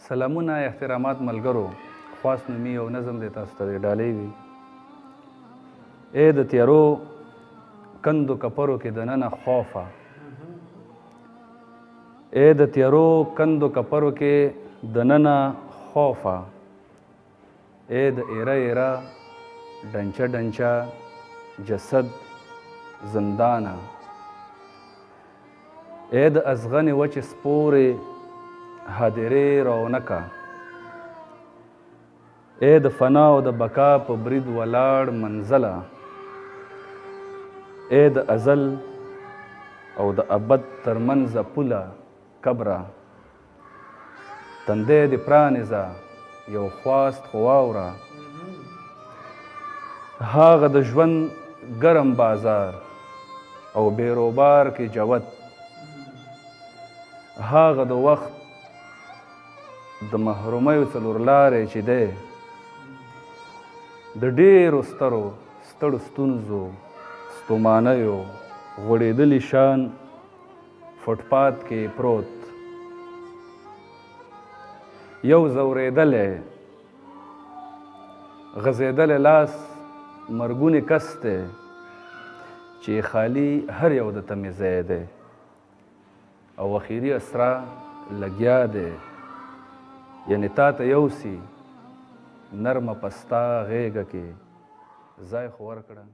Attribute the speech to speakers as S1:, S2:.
S1: سلامونه احترامات ملګرو، خواست نومي یو نظم دی تاسو ته د ډالۍ وي. ای د تیارو کندو کپرو کې دننه خوفه، ای د تیارو کندو کپرو کې دننه خوفه، ای د ایره ایره ډنچه ډنچه جسد زندانه، ای د ازغنې وچې سپورې هدیرې رونقه، ای د فنا او د بقا په برید ولاړ منزله، ای د ازل او د ابد ترمنځه پوله کبره، تندی دې پرانیزه یو خواست خو واوره، هاغه د ژوند ګرم بازار او بیروبار کې جوت، هاغه د وخت د محرومیو څلورلاری چې دی د ډیرو ستړو ستونزو ستومانیو غوړېدلي شان فوټپات کې پروت، یو ځورېدلی غځېدلی لاس مرګونی کس دی چې خالي هر یو د تمې ځای دی او اخري اسرا لګیا دی، یعنې تا ته یوسي نرمه پستا غېږه کې ځای خو ورکړه.